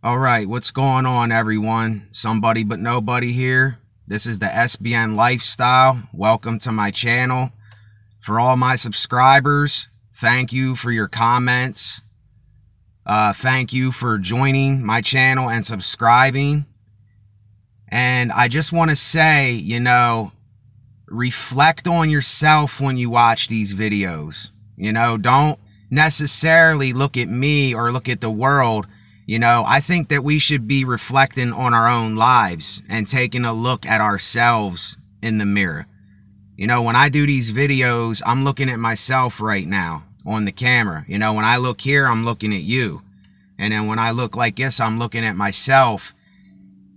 All right, what's going on, everyone? Somebody but nobody here. This is the SBN Lifestyle. Welcome to my channel. For all my subscribers, thank you for your comments. Thank you for joining my channel and subscribing. And I just want to say, reflect on yourself when you watch these videos. Don't necessarily look at me or look at the world. I think that we should be reflecting on our own lives and taking a look at ourselves in the mirror. When I do these videos, I'm looking at myself right now on the camera. When I look here, I'm looking at you. And then when I look like this, I'm looking at myself.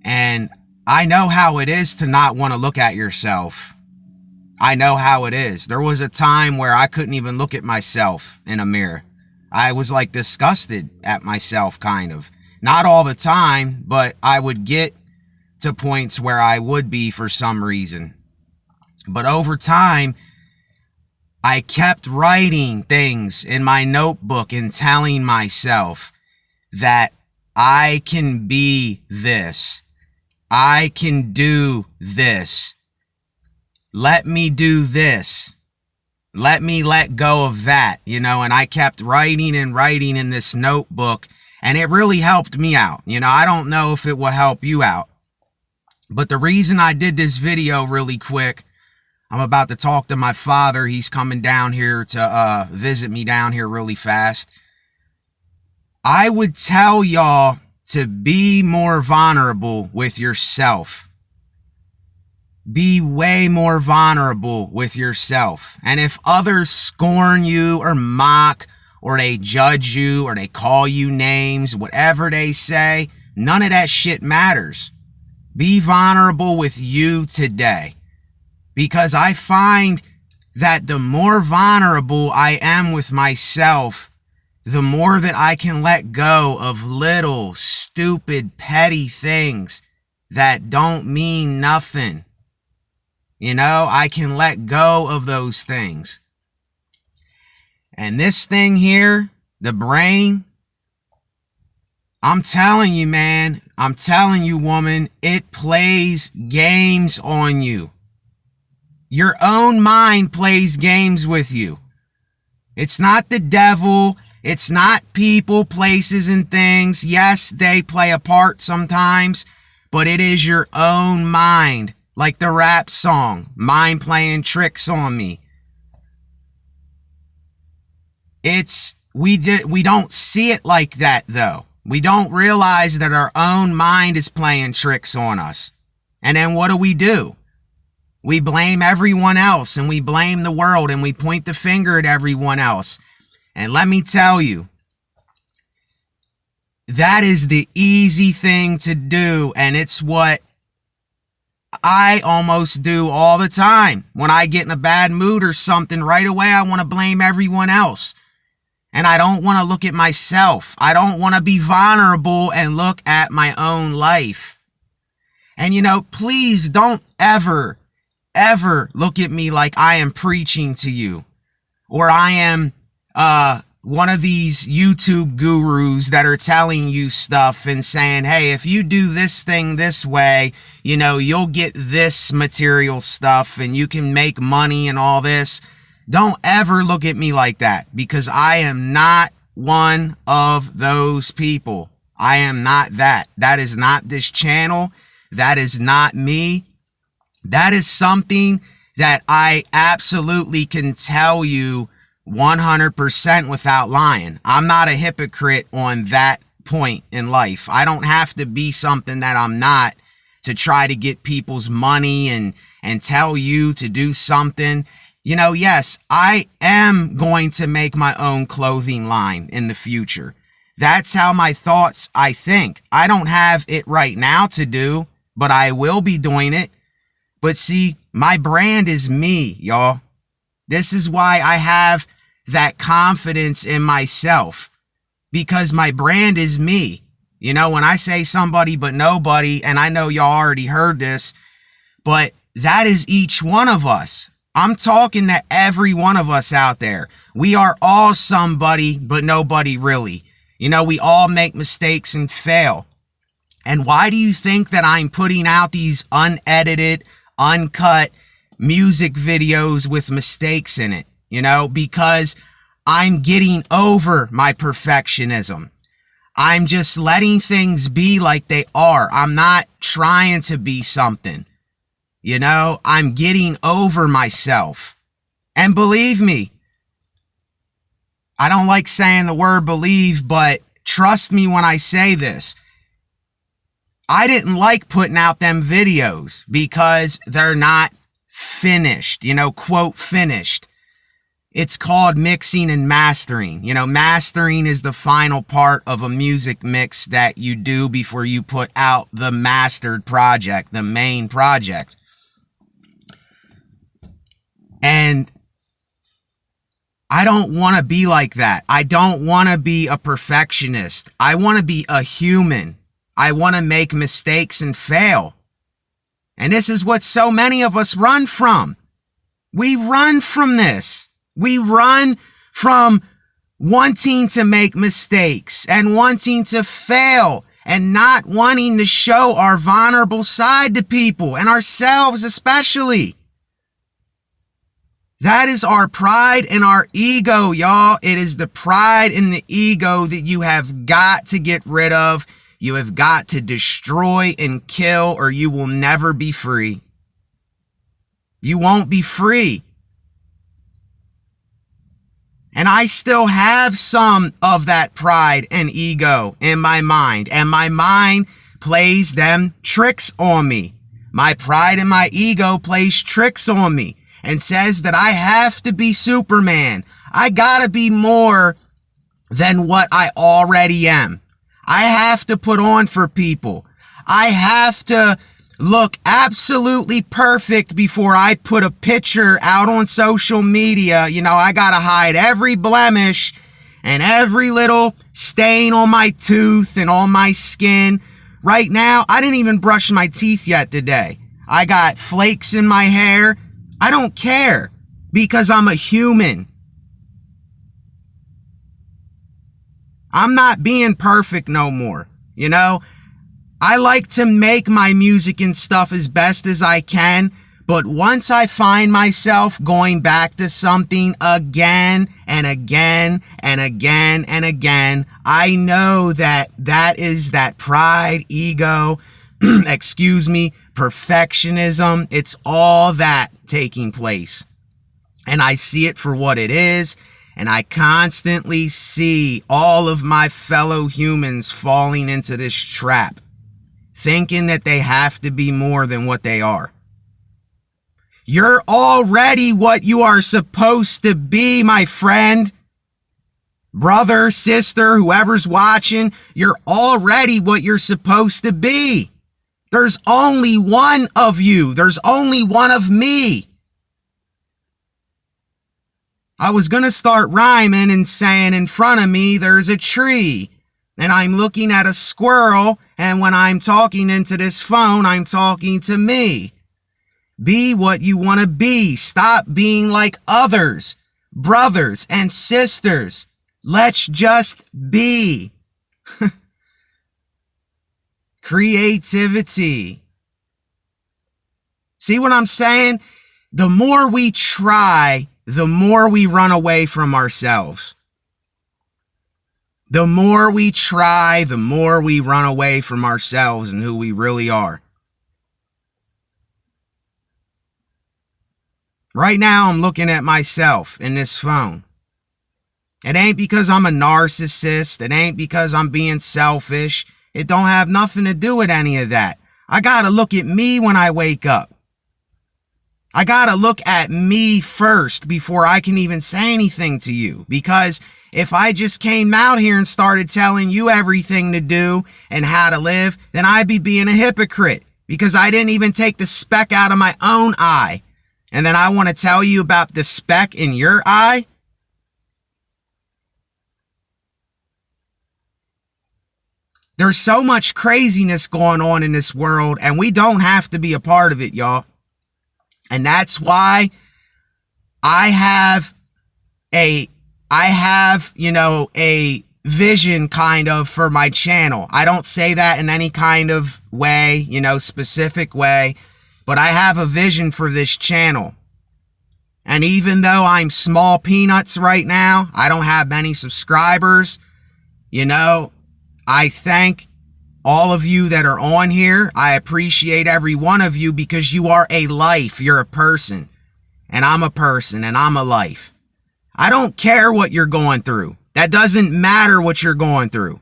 And I know how it is to not want to look at yourself. I know how it is. There was a time where I couldn't even look at myself in a mirror. I was like disgusted at myself, kind of. Not all the time, but I would get to points where I would be for some reason. But over time, I kept writing things in my notebook and telling myself that I can be this. I can do this. Let me do this. Let me let go of that, and I kept writing and writing in this notebook, and it really helped me out. I don't know if it will help you out, but the reason I did this video really quick, I'm about to talk to my father. He's coming down here to visit me down here really fast. I would tell y'all to be more vulnerable with yourself. Be way more vulnerable with yourself. And if others scorn you or mock or they judge you or they call you names, whatever they say, none of that shit matters. Be vulnerable with you today. Because I find that the more vulnerable I am with myself, the more that I can let go of little, stupid, petty things that don't mean nothing. I can let go of those things. And this thing here, the brain, I'm telling you, man, I'm telling you, woman, it plays games on you. Your own mind plays games with you. It's not the devil. It's not people, places, and things. Yes, they play a part sometimes, but it is your own mind. Like the rap song, Mind Playing Tricks on Me. We don't see it like that, though. We don't realize that our own mind is playing tricks on us. And then what do? We blame everyone else, and we blame the world, and we point the finger at everyone else. And let me tell you, that is the easy thing to do, and it's what I almost do all the time. When I get in a bad mood or something, right away I want to blame everyone else. And I don't want to look at myself. I don't want to be vulnerable and look at my own life. And please don't ever look at me like I am preaching to you. Or I am one of these YouTube gurus that are telling you stuff and saying, hey, if you do this thing this way, you'll get this material stuff and you can make money and all this. Don't ever look at me like that, because I am not one of those people. I am not that. That is not this channel. That is not me. That is something that I absolutely can tell you 100% without lying. I'm not a hypocrite on that point in life. I don't have to be something that I'm not to try to get people's money and tell you to do something. Yes, I am going to make my own clothing line in the future. That's how my thoughts, I think. I don't have it right now to do, but I will be doing it. But see, my brand is me, y'all. This is why I have that confidence in myself, because my brand is me. When I say somebody but nobody, and I know y'all already heard this, but that is each one of us. I'm talking to every one of us out there. We are all somebody but nobody really. We all make mistakes and fail. And why do you think that I'm putting out these unedited, uncut music videos with mistakes in it? You know, because I'm getting over my perfectionism. I'm just letting things be like they are. I'm not trying to be something. You know, I'm getting over myself. And believe me, I don't like saying the word believe, but trust me when I say this. I didn't like putting out them videos because they're not finished, you know, quote, finished. It's called mixing and mastering. You know, mastering is the final part of a music mix that you do before you put out the mastered project, the main project. And I don't want to be like that. I don't want to be a perfectionist. I want to be a human. I want to make mistakes and fail. And this is what so many of us run from. We run from this. We run from wanting to make mistakes and wanting to fail and not wanting to show our vulnerable side to people and ourselves especially. That is our pride and our ego, y'all. It is the pride and the ego that you have got to get rid of. You have got to destroy and kill, or you will never be free. You won't be free. And I still have some of that pride and ego in my mind, and my mind plays them tricks on me. My pride and my ego plays tricks on me and says that I have to be Superman. I gotta be more than what I already am. I have to put on for people. I have to look absolutely perfect before I put a picture out on social media. You know, I gotta hide every blemish and every little stain on my tooth and on my skin. Right now, I didn't even brush my teeth yet today. I got flakes in my hair. I don't care because I'm a human. I'm not being perfect no more. You know, I like to make my music and stuff as best as I can. But once I find myself going back to something again and again and again and again, I know that that is that pride, ego, perfectionism. It's all that taking place. And I see it for what it is. And I constantly see all of my fellow humans falling into this trap, thinking that they have to be more than what they are. You're already what you are supposed to be, my friend. Brother, sister, whoever's watching, you're already what you're supposed to be. There's only one of you. There's only one of me. I was going to start rhyming and saying in front of me there's a tree. And I'm looking at a squirrel. And when I'm talking into this phone, I'm talking to me. Be what you want to be. Stop being like others, brothers and sisters. Let's just be. Creativity. See what I'm saying? The more we try, the more we run away from ourselves. The more we try, the more we run away from ourselves and who we really are. Right now, I'm looking at myself in this phone. It ain't because I'm a narcissist. It ain't because I'm being selfish. It don't have nothing to do with any of that. I gotta look at me when I wake up. I gotta look at me first before I can even say anything to you. Because if I just came out here and started telling you everything to do and how to live, then I'd be being a hypocrite. Because I didn't even take the speck out of my own eye. And then I want to tell you about the speck in your eye? There's so much craziness going on in this world, and we don't have to be a part of it, y'all. And that's why I have a vision kind of for my channel. I don't say that in any kind of way, specific way, but I have a vision for this channel. And even though I'm small peanuts right now, I don't have many subscribers, I thank all of you that are on here. I appreciate every one of you because you are a life. You're a person. And I'm a person and I'm a life. I don't care what you're going through. That doesn't matter what you're going through.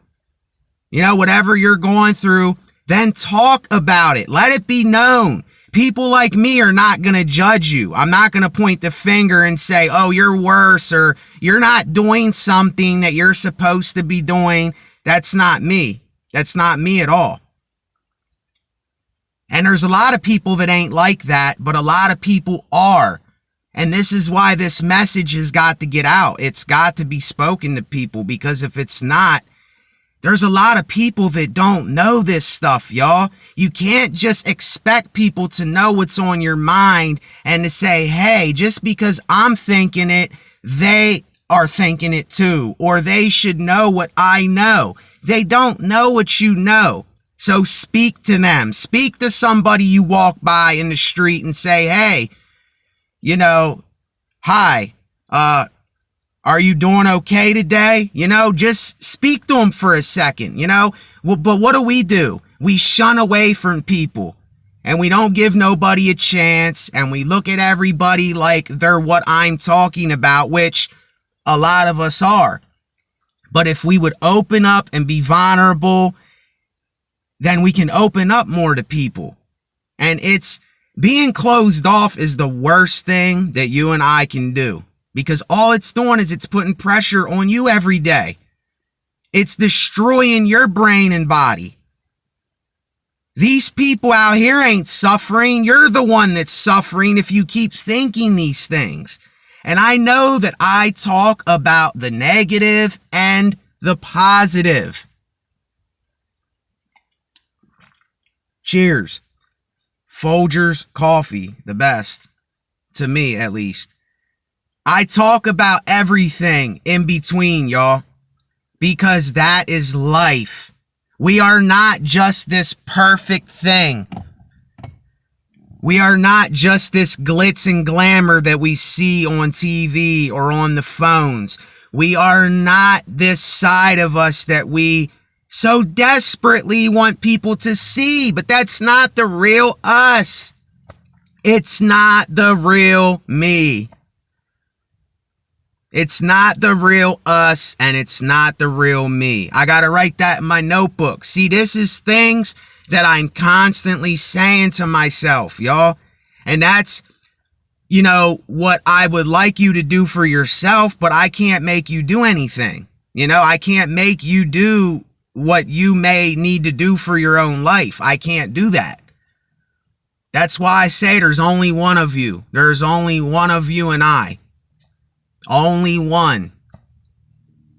Whatever you're going through, then talk about it. Let it be known. People like me are not going to judge you. I'm not going to point the finger and say, oh, you're worse, or you're not doing something that you're supposed to be doing. That's not me. That's not me at all. And there's a lot of people that ain't like that, but a lot of people are. And this is why this message has got to get out. It's got to be spoken to people, because if it's not, there's a lot of people that don't know this stuff, y'all. You can't just expect people to know what's on your mind and to say, hey, just because I'm thinking it, they are thinking it too, or they should know what I know. They don't know what you know. So speak to them. Speak to somebody you walk by in the street and say, hey, hi, are you doing okay today? Just speak to them for a second, But what do? We shun away from people, and we don't give nobody a chance, and we look at everybody like they're what I'm talking about, which a lot of us are. But if we would open up and be vulnerable, then we can open up more to people. And being closed off is the worst thing that you and I can do, because all it's doing is it's putting pressure on you every day. It's destroying your brain and body. These people out here ain't suffering. You're the one that's suffering if you keep thinking these things. And I know that I talk about the negative and the positive. Cheers. Folgers coffee, the best, to me at least. I talk about everything in between, y'all, because that is life. We are not just this perfect thing. We are not just this glitz and glamour that we see on TV or on the phones. We are not this side of us that we so desperately want people to see, but that's not the real us. It's not the real me. It's not the real us, and it's not the real me. I got to write that in my notebook. See, this is things that I'm constantly saying to myself, y'all. And that's, what I would like you to do for yourself, but I can't make you do anything. I can't make you do what you may need to do for your own life. I can't do that. That's why I say there's only one of you. There's only one of you and I. Only one.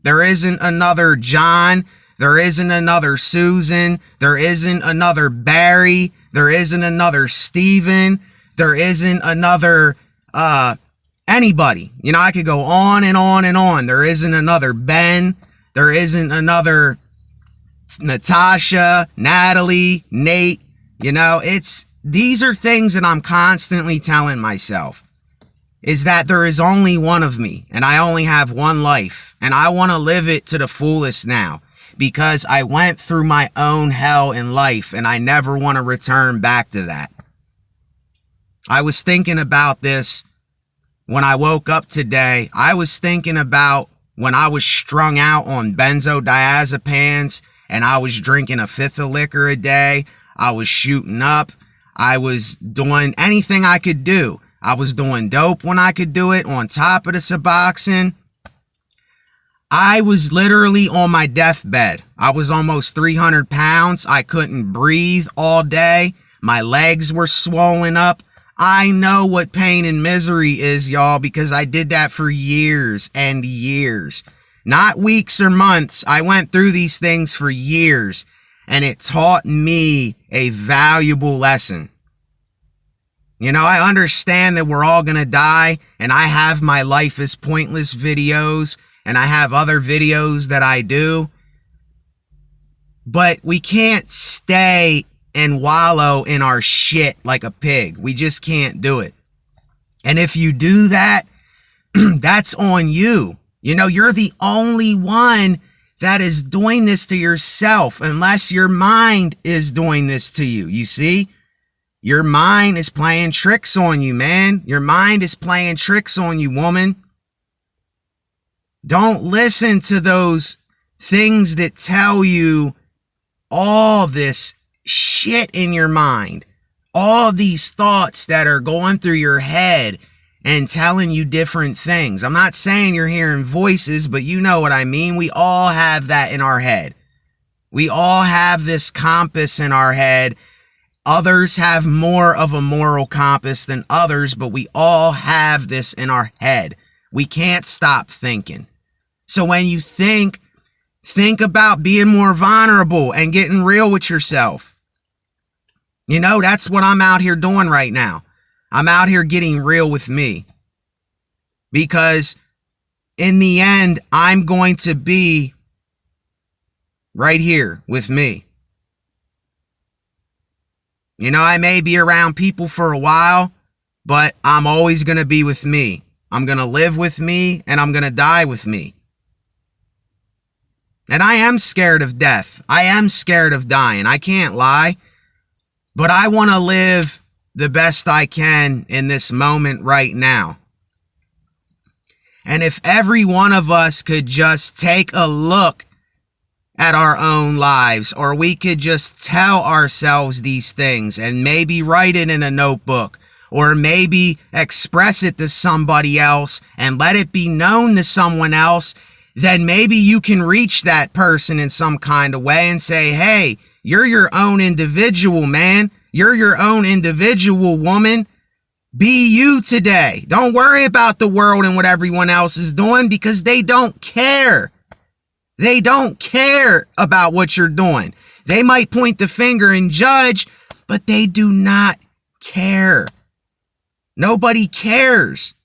There isn't another John. There isn't another Susan. There isn't another Barry. There isn't another Stephen. There isn't another anybody. I could go on and on and on. There isn't another Ben. There isn't another Natasha, Natalie, Nate. These are things that I'm constantly telling myself, is that there is only one of me, and I only have one life, and I want to live it to the fullest now, because I went through my own hell in life, and I never want to return back to that. I was thinking about this when I woke up today. I was thinking about when I was strung out on benzodiazepines, and I was drinking a fifth of liquor a day. I was shooting up. I was doing anything I could do. I was doing dope when I could do it, on top of the Suboxone. I was literally on my deathbed. I was almost 300 pounds. I couldn't breathe all day. My legs were swollen up. I know what pain and misery is, y'all, because I did that for years and years. Not weeks or months. I went through these things for years, and it taught me a valuable lesson. I understand that we're all going to die, and I have my life is pointless videos, and I have other videos that I do. But we can't stay and wallow in our shit like a pig. We just can't do it. And if you do that, that's on you. You know, you're the only one that is doing this to yourself, unless your mind is doing this to you. You see? Your mind is playing tricks on you, man. Your mind is playing tricks on you, woman. Don't listen to those things that tell you all this shit in your mind. All these thoughts that are going through your head and telling you different things. I'm not saying you're hearing voices, but you know what I mean. We all have that in our head. We all have this compass in our head. Others have more of a moral compass than others, but we all have this in our head. We can't stop thinking. So when you think about being more vulnerable and getting real with yourself. You know, that's what I'm out here doing right now. I'm out here getting real with me. Because in the end, I'm going to be right here with me. You know, I may be around people for a while, but I'm always going to be with me. I'm going to live with me, and I'm going to die with me. And I am scared of death. I am scared of dying. I can't lie. But I want to live the best I can in this moment right now. And if every one of us could just take a look at our own lives, or we could just tell ourselves these things and maybe write it in a notebook, or maybe express it to somebody else and let it be known to someone else, then maybe you can reach that person in some kind of way and say, hey, you're your own individual, man. You're your own individual, woman. Be you today. Don't worry about the world and what everyone else is doing, because they don't care. They don't care about what you're doing. They might point the finger and judge, but they do not care. Nobody cares.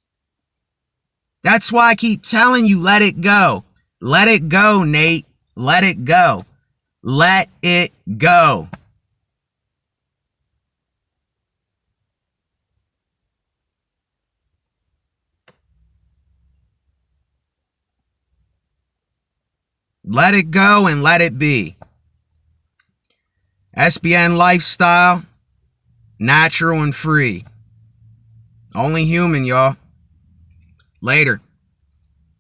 That's why I keep telling you, let it go. Let it go, Nate. Let it go. Let it go. Let it go and let it be. SBN lifestyle, natural and free. Only human, y'all. Later.